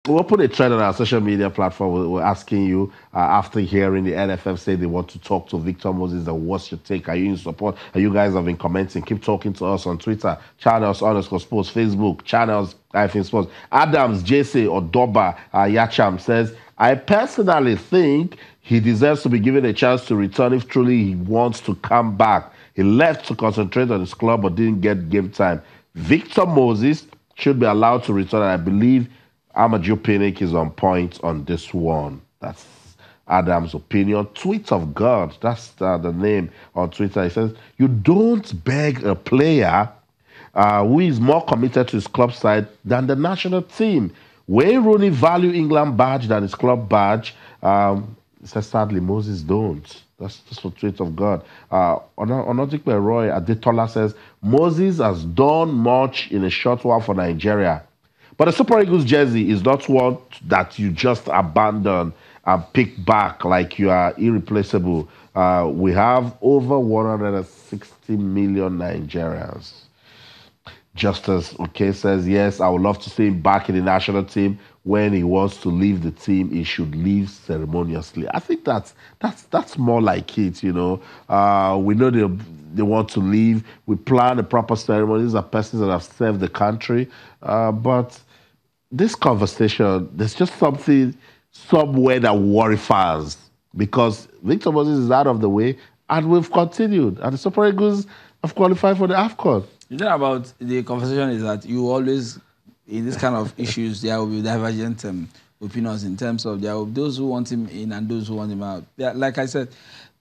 We'll put a trend on our social media platform. We're asking you after hearing the NFF say they want to talk to Victor Moses. What's your take? Are you in support? Are you guys have been commenting? Keep talking to us on Twitter, channels_sports, Facebook, channels-sports. Adams, JC, Odoba, Yacham says, I personally think he deserves to be given a chance to return if truly he wants to come back. He left to concentrate on his club but didn't get game time. Victor Moses should be allowed to return. And I believe Amaju Pinnick is on point on this one. That's Adam's opinion. Tweet of God, that's the name on Twitter. He says, you don't beg a player who is more committed to his club side than the national team. Wayne Rooney value England badge than his club badge. He says, sadly, Moses don't. That's just a tweet of God. Onotikpe Roy Adetola says, Moses has done much in a short while for Nigeria. But the Super Eagles jersey is not one that you just abandon and pick back like you are irreplaceable. We have over 160 million Nigerians. Justice Okay says, yes, I would love to see him back in the national team. When he wants to leave the team, he should leave ceremoniously. I think that's more like it, you know. We know they want to leave. We plan a proper ceremony. These are persons that have served the country. But this conversation, there's just something somewhere that worries fans because Victor Moses is out of the way and we've continued. And the Super Eagles have qualified for the AFCON. The thing about the conversation is that you always, in this kind of issues, there will be divergent opinions in terms of there will be those who want him in and those who want him out. Yeah, like I said,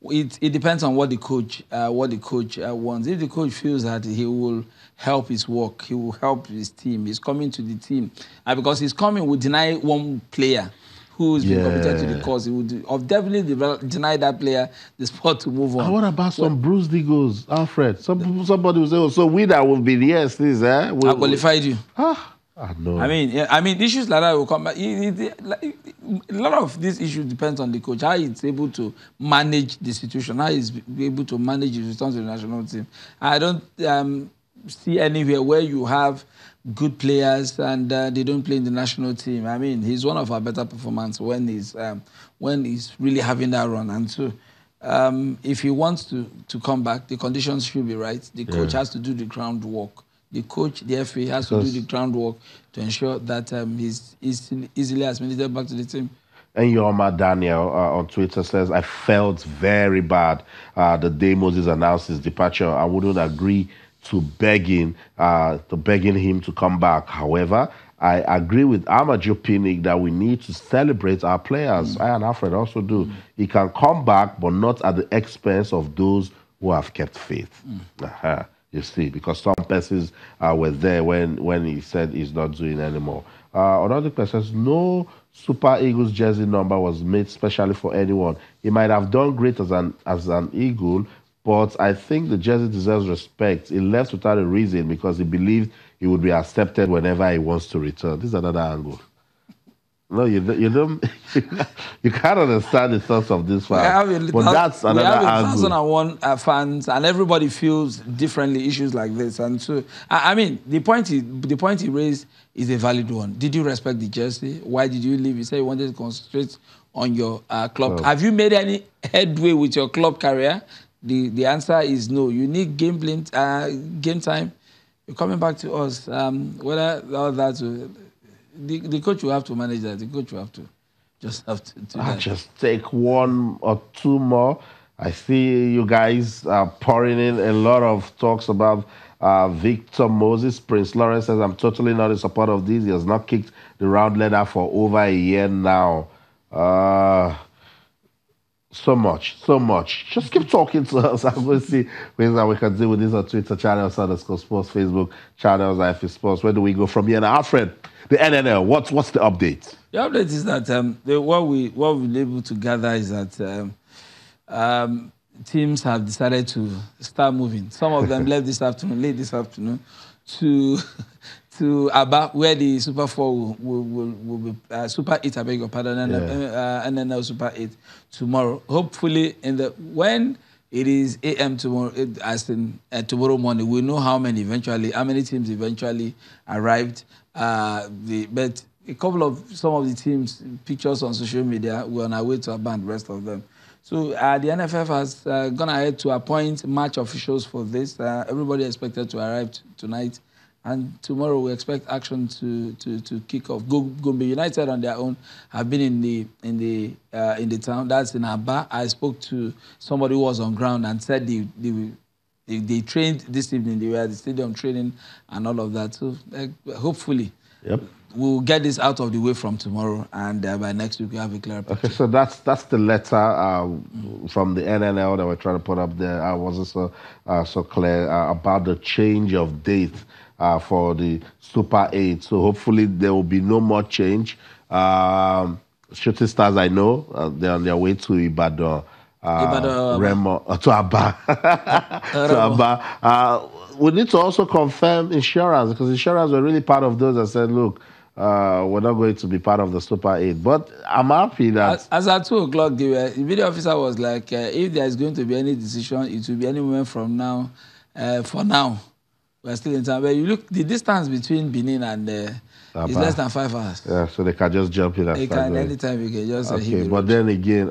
it depends on what the coach wants. If the coach feels that he will help his work, he will help his team, he's coming to the team, and because he's coming, will deny one player who's been committed to the cause, he would definitely deny that player the spot to move on. And what about some bruised egos, Alfred? Somebody will say, oh, so we that will be yes, this, I qualified you. I know. I mean, issues like that will come back. A lot of these issues depends on the coach, how he's able to manage the situation, how he's able to manage his return to the national team. I don't see anywhere where you have good players and they don't play in the national team. I mean, he's one of our better performers when he's really having that run. And so, if he wants to come back, the conditions should be right. The coach has to do the groundwork. The coach, the FA, has to do the groundwork to ensure that he's easily assimilated back to the team. And Yoma Daniel on Twitter says, I felt very bad the day Moses announced his departure. I wouldn't agree to begging him to come back. However, I agree with Amaju Pinnick that we need to celebrate our players. I and Alfred also do. He can come back, but not at the expense of those who have kept faith. You see, because some persons were there when he said he's not doing anymore. Another person says, no Super Eagles jersey number was made specially for anyone. He might have done great as an Eagle, but I think the jersey deserves respect. He left without a reason because he believed he would be accepted whenever he wants to return. This is another angle. No, you don't. You can't understand the thoughts of this fan. But that's another angle. 1001 fans, and everybody feels differently issues like this. And so, I mean, the point he raised is a valid one. Did you respect the jersey? Why did you leave? You said you wanted to concentrate on your club. Have you made any headway with your club career? The answer is no. You need game time. You're coming back to us. Whether all that. The coach will have to manage that. The coach will have to do that. Just take one or two more. I see you guys pouring in a lot of talks about Victor Moses. Prince Lawrence says, I'm totally not in support of this. He has not kicked the round ladder for over a year now. So much. Just keep talking to us. I'm going to see ways that we can deal with this on Twitter, channels_sports, Facebook, channels, IFE Sports. Where do we go from here? Now, Alfred, the NNL, what's the update? The update is that what we've been able to gather is that teams have decided to start moving. Some of them late this afternoon, to Aba, where the Super 4 will be Super 8, I beg your pardon, NNL Super 8 tomorrow. Hopefully, when it is AM tomorrow, as in tomorrow morning, we'll know how many teams eventually arrived. But some of the teams pictures on social media. We're on our way to ban the rest of them. So the NFF has gone ahead to appoint match officials for this. Everybody expected to arrive tonight, and tomorrow we expect action to kick off. Gombe United on their own have been in the town. That's in Aba. I spoke to somebody who was on ground and said they trained this evening. They were at the stadium training and all of that. So hopefully, we'll get this out of the way from tomorrow, and by next week we have a clear picture. Okay, so that's the letter from the NNL that we're trying to put up there. I wasn't so clear about the change of date for the Super 8. So hopefully there will be no more change. Shooting Stars, I know, they're on their way to Ibadan. Remo, to Aba. to Aba. We need to also confirm insurance, because insurance were really part of those that said, look, we're not going to be part of the Super 8. But I'm happy that... As at 2 o'clock, the video officer was like, if there is going to be any decision, it will be any moment from now. For now, we're still in time. But you look, the distance between Benin and is less than 5 hours. Yeah, so they can just jump in and start going. Anytime you can just okay, but then again...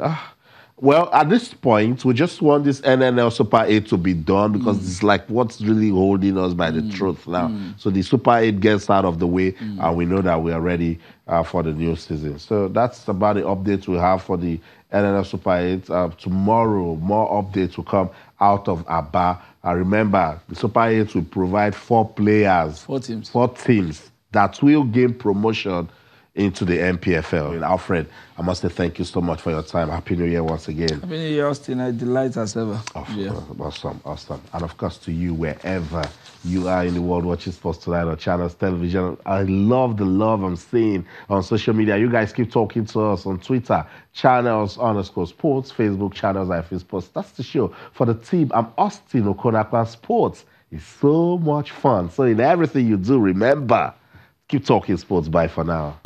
well, at this point, we just want this NNL Super 8 to be done, because it's like what's really holding us by the truth now. So the Super 8 gets out of the way, and we know that we are ready for the new season. So that's about the updates we have for the NNL Super 8. Tomorrow, more updates will come out of Aba. Remember, the Super 8 will provide 4 players. 4 teams. 4 teams that will gain promotion into the NPFL. And Alfred, I must say thank you so much for your time. Happy New Year once again. Happy New Year, Austin. I delight as ever. Awesome. And of course to you, wherever you are in the world watching Sports Tonight on Channels Television. I love the love I'm seeing on social media. You guys keep talking to us on Twitter, Channels_Sports, Facebook, Channels Sports. That's the show. For the team, I'm Austin Okonakwa. Sports is so much fun. So in everything you do, remember, keep talking sports. Bye for now.